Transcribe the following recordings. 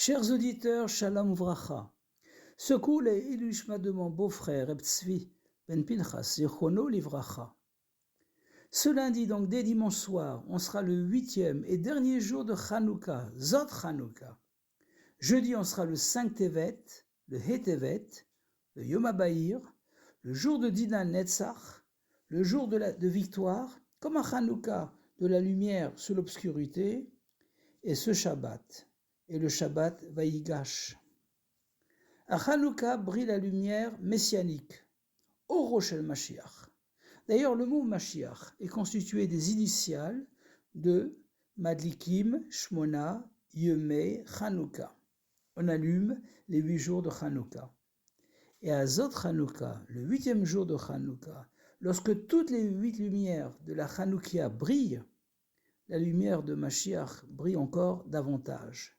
Chers auditeurs, Shalom Vracha. Secoue les Ilushma de mon beau-frère Reb Tzvi Ben Pinchas, Zichrono Livracha. Ce lundi, donc dès dimanche soir, on sera le 8e et dernier jour de Chanukah, Zot Chanukah. Jeudi, on sera le 5 Tevet, le He Tevet, le Yom HaBa'ir, le jour de Dinan Netzach, le jour de victoire, comme à Chanukah, de la lumière sur l'obscurité, et ce Shabbat, et le Shabbat Vaïgash. À Chanukah brille la lumière messianique, Oro Shel Mashiach. D'ailleurs, le mot Mashiach est constitué des initiales de Madlikim, Shmona, Yemei, Chanukah. On allume les 8 jours de Chanukah. Et à Zot Chanukah, le 8e jour de Chanukah, lorsque toutes les 8 lumières de la Chanukah brillent, la lumière de Mashiach brille encore davantage.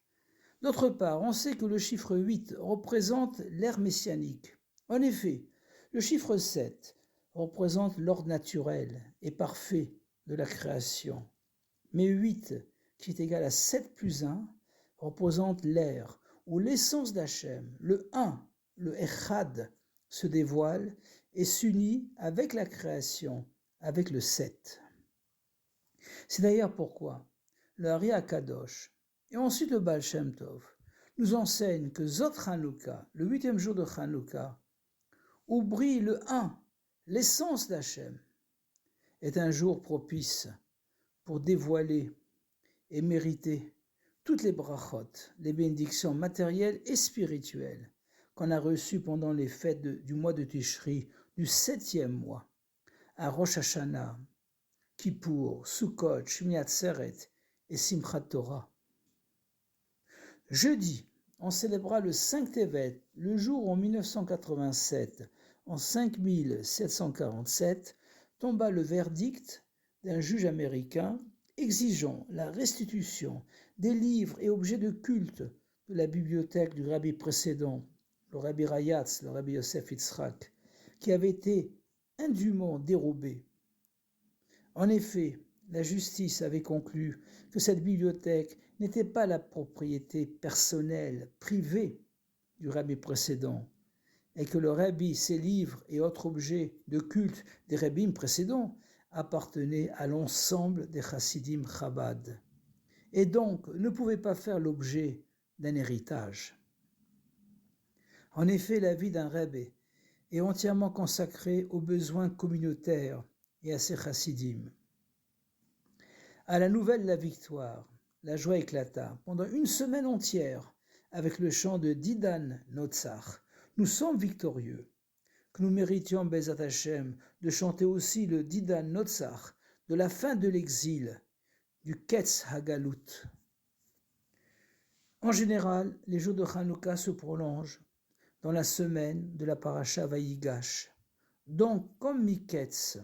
D'autre part, on sait que le chiffre 8 représente l'ère messianique. En effet, le chiffre 7 représente l'ordre naturel et parfait de la création. Mais 8, qui est égal à 7 plus 1, représente l'ère où l'essence d'Hachem, le 1, le Echad, se dévoile et s'unit avec la création, avec le 7. C'est d'ailleurs pourquoi le Ari HaKadosh et ensuite le Baal Shem Tov nous enseignent que Zot Chanukah, le 8e jour de Chanukah, où brille le 1, l'essence d'Hachem, est un jour propice pour dévoiler et mériter toutes les brachot, les bénédictions matérielles et spirituelles qu'on a reçues pendant les fêtes du mois de Tishri, du 7e mois, à Rosh Hashanah, Kippour, Sukkot, Shmini Atzeret et Simchat Torah. Jeudi, on célébrera le 5 Tevet, le jour où en 1987, en 5747, tomba le verdict d'un juge américain exigeant la restitution des livres et objets de culte de la bibliothèque du rabbi précédent, le rabbi Rayatz, le rabbi Yosef Yitzhak, qui avait été indûment dérobés. En effet, la justice avait conclu que cette bibliothèque n'était pas la propriété personnelle, privée du rabbi précédent, et que le rabbi, ses livres et autres objets de culte des rabbins précédents appartenaient à l'ensemble des chassidim Chabad, et donc ne pouvaient pas faire l'objet d'un héritage. En effet, la vie d'un rabbi est entièrement consacrée aux besoins communautaires et à ses chassidim. À la nouvelle de la victoire, la joie éclata pendant une semaine entière avec le chant de Didan Notzach. Nous sommes victorieux. Que nous méritions, Bezat Hashem, de chanter aussi le Didan Notzach de la fin de l'exil, du Ketz Hagalut. En général, les jours de Chanukah se prolongent dans la semaine de la Parasha Vaïgash. Donc, comme Miketz,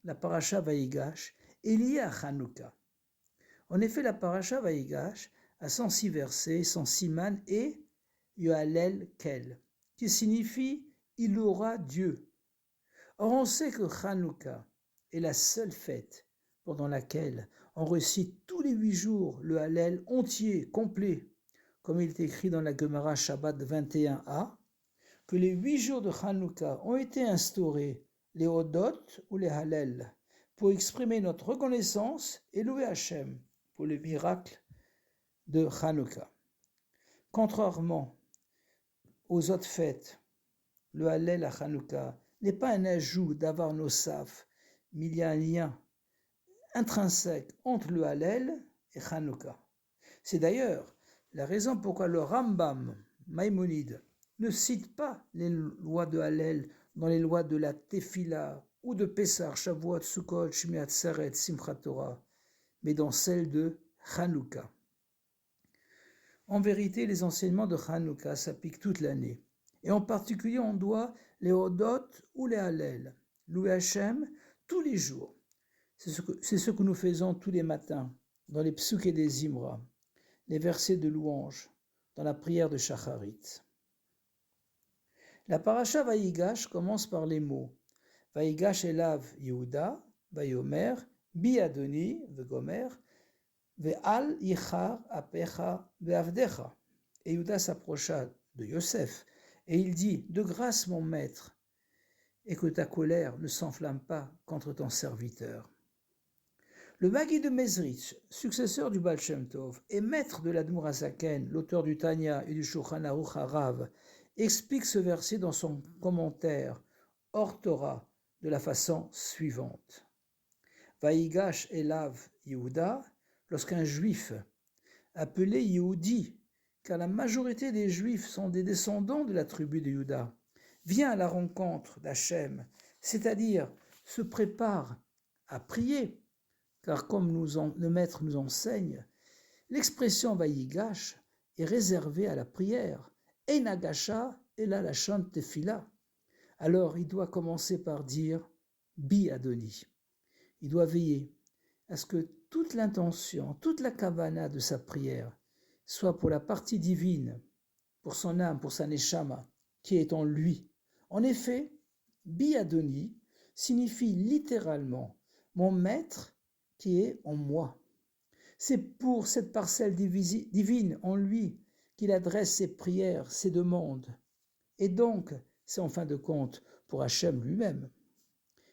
la Parasha Vaïgash est liée à Chanukah. En effet, la Parasha Vaïgash a 106 versets, 106 man et Yohalel Kel, qui signifie « il aura Dieu ». Or, on sait que Chanukah est la seule fête pendant laquelle on récite tous les 8 jours le Hallel entier, complet, comme il est écrit dans la Gemara Shabbat 21a, que les 8 jours de Chanukah ont été instaurés, les Hodot ou les Hallel, pour exprimer notre reconnaissance et louer Hachem pour le miracle de Chanukah. Contrairement aux autres fêtes, le Hallel à Chanukah n'est pas un ajout d'Avar Nosaf, mais il y a un lien intrinsèque entre le Hallel et Chanukah. C'est d'ailleurs la raison pourquoi le Rambam Maïmonide ne cite pas les lois de Hallel dans les lois de la Tefila ou de Pessah, Shavuot, Sukkot, Shmini Atzeret, Simchat Torah, mais dans celle de Chanukah. En vérité, les enseignements de Chanukah s'appliquent toute l'année. Et en particulier, on doit les Hodot ou les Hallel, louer Hachem tous les jours. C'est ce que nous faisons tous les matins dans les psuks et des Zimra, les versets de louange, dans la prière de Shacharit. La parasha Vaïgash commence par les mots Vaïgash elav Yehuda, Vayomer, Bi Adoni, Vegomer, Ve'al yichar apecha ve'avdecha. Et Yehuda s'approcha de Yosef, et il dit, « De grâce, mon maître, et que ta colère ne s'enflamme pas contre ton serviteur. » Le Maggid de Mezrich, successeur du Baal Shem Tov et maître de l'Admour HaZaken, l'auteur du Tanya et du Shulchan Aruch Harav, explique ce verset dans son commentaire hors Torah de la façon suivante. Vaïgash Elav Yehuda, lorsqu'un juif appelé Yehudi, car la majorité des juifs sont des descendants de la tribu de Yehuda, vient à la rencontre d'Hachem, c'est-à-dire se prépare à prier, car comme le maître nous enseigne, l'expression Vaïgash est réservée à la prière, Einagasha et la lachon tefila. Alors il doit commencer par dire Bi Adoni. Il doit veiller à ce que toute l'intention, toute la kavana de sa prière soit pour la partie divine, pour son âme, pour sa neshama, qui est en lui. En effet, Bi Adoni signifie littéralement mon maître qui est en moi. C'est pour cette parcelle divine en lui qu'il adresse ses prières, ses demandes. Et donc, c'est en fin de compte pour Hachem lui-même.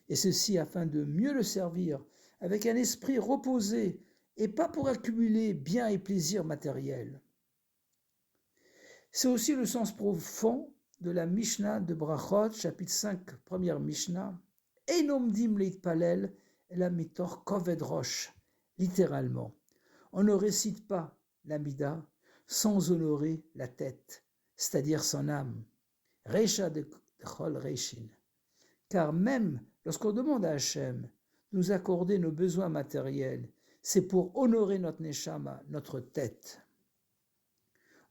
Et ceci afin de mieux le servir, avec un esprit reposé, et pas pour accumuler biens et plaisirs matériels. C'est aussi le sens profond de la Mishnah de Brachot, chapitre 5, première Mishnah. Einomdim leitpalel la mitor koved rosh, littéralement. On ne récite pas l'amida sans honorer la tête, c'est-à-dire son âme. Reisha de chol reishin. Car même lorsqu'on demande à Hachem de nous accorder nos besoins matériels, c'est pour honorer notre neshama, notre tête.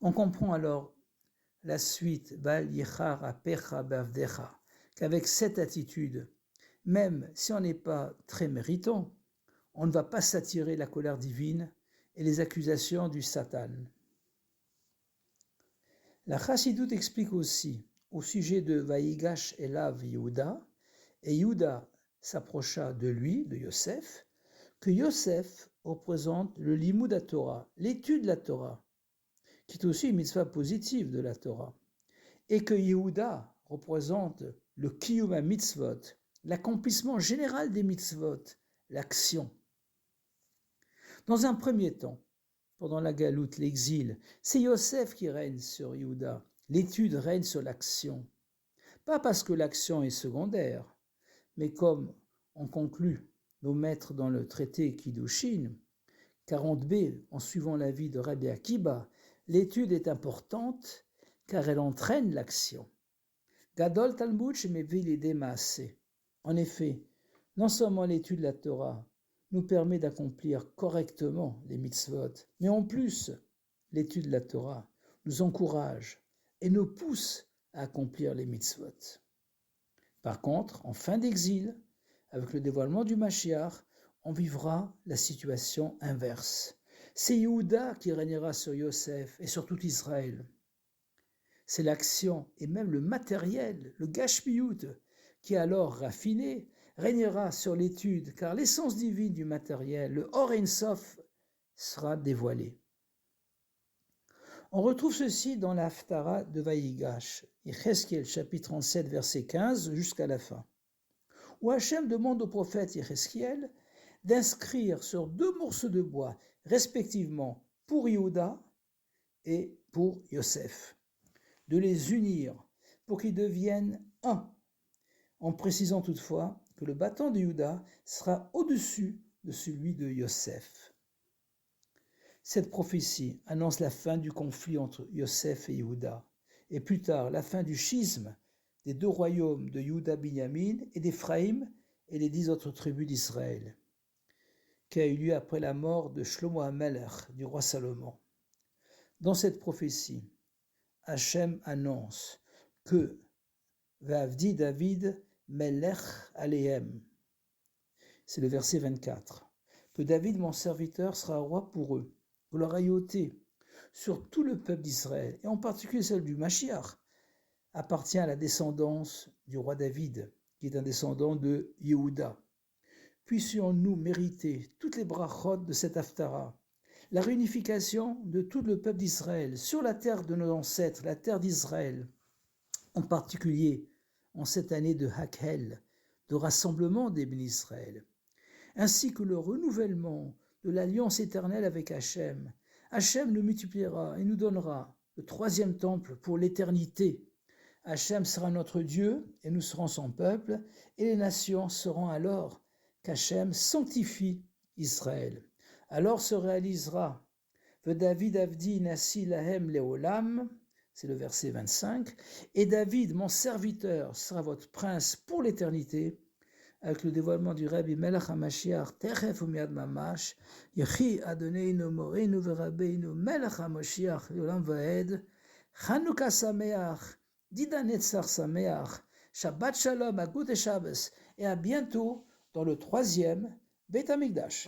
On comprend alors la suite, Val yichar apecha bavdecha, qu'avec cette attitude, même si on n'est pas très méritant, on ne va pas s'attirer la colère divine et les accusations du Satan. La Chassidoute explique aussi, au sujet de Vaïgash Elav Yehuda, et Yehuda s'approcha de lui, de Yosef, que Yosef représente le Limud HaTorah, l'étude de la Torah, qui est aussi une mitzvah positive de la Torah, et que Yehuda représente le Kiyum HaMitzvot, l'accomplissement général des mitzvot, l'action. Dans un premier temps, pendant la galoute, l'exil, c'est Yosef qui règne sur Yehuda. L'étude règne sur l'action. Pas parce que l'action est secondaire, mais comme on conclut nos maîtres dans le traité Kiddushin, 40b, en suivant l'avis de Rabbi Akiba, l'étude est importante car elle entraîne l'action. Gadol Talmud shemevi lidei maaseh. En effet, non seulement l'étude de la Torah nous permet d'accomplir correctement les mitzvot, mais en plus, l'étude de la Torah nous encourage et nous pousse à accomplir les mitzvot. Par contre, en fin d'exil, avec le dévoilement du Mashiach, on vivra la situation inverse. C'est Yehuda qui régnera sur Yosef et sur tout Israël. C'est l'action et même le matériel, le gashmiyut, qui alors raffiné, régnera sur l'étude, car l'essence divine du matériel, le Or Ein Sof, sera dévoilé. On retrouve ceci dans la Haftara de Vaïgash, Yecheskel, chapitre 37, verset 15, jusqu'à la fin, où Hachem demande au prophète Yecheskel d'inscrire sur 2 morceaux de bois, respectivement pour Yehuda et pour Yosef, de les unir pour qu'ils deviennent un, en précisant toutefois que le bâton de Yehuda sera au-dessus de celui de Yosef. Cette prophétie annonce la fin du conflit entre Yosef et Yehuda, et plus tard la fin du schisme des 2 royaumes de Yehuda-Binyamin et d'Éphraïm et les 10 autres tribus d'Israël, qui a eu lieu après la mort de Shlomo HaMelech, du roi Salomon. Dans cette prophétie, Hachem annonce que Va'avdi David Melech Alehem, c'est le verset 24, que David, mon serviteur, sera roi pour eux. Vous l'aurez ôté sur tout le peuple d'Israël, et en particulier celle du Mashiach, appartient à la descendance du roi David, qui est un descendant de Yehuda. Puissions-nous mériter toutes les brachot de cette Haftara, la réunification de tout le peuple d'Israël sur la terre de nos ancêtres, la terre d'Israël, en particulier en cette année de Hakhel, de rassemblement des bénis Israël, ainsi que le renouvellement de l'alliance éternelle avec Hachem. Hachem nous multipliera et nous donnera le troisième temple pour l'éternité. Hachem sera notre Dieu et nous serons son peuple, et les nations sauront alors qu'Hachem sanctifie Israël. Alors se réalisera David Avdi Nassi Lahem Leolam, c'est le verset 25, et David, mon serviteur, sera votre prince pour l'éternité, avec le dévoilement du Rabbi Melech HaMashiach, Techef u'miad mamash, Yechi Adoneinu Moreinu veRabbeinu Melech HaMashiach Yolam Vaed, Chanukah Sameach, Dida Netzach Sameach, Shabbat Shalom, Agut et Shabbos, et à bientôt dans le troisième Beit HaMikdash.